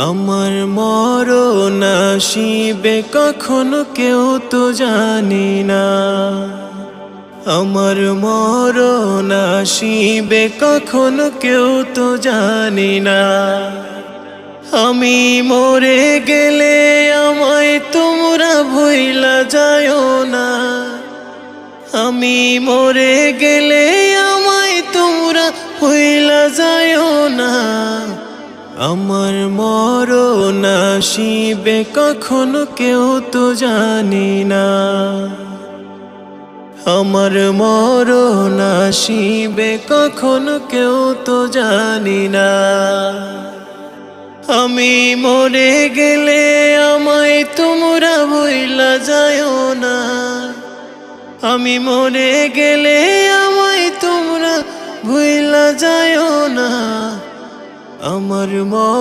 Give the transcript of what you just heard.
আমার মরণ আসিবে কখনো কেউ তো জানি না, আমার মরণ আসিবে কখনো কেউ তো জানি না। আমি মরে গেলে আমায় তোমরা ভুইলা যায়ও না, আমি মরে গেলে আমায় তোমরা ভুইলা যায়ও না। আমার মরণ আসিবে কখনো কেউ তো জানি না, আমার মরণ আসিবে কখনো কেউ তো জানি না। আমি মরে গেলে আমায় তোমরা ভুইলা যায়ও না, আমি মরে গেলে আমায় তোমরা ভুইলা যায়ও না। আমার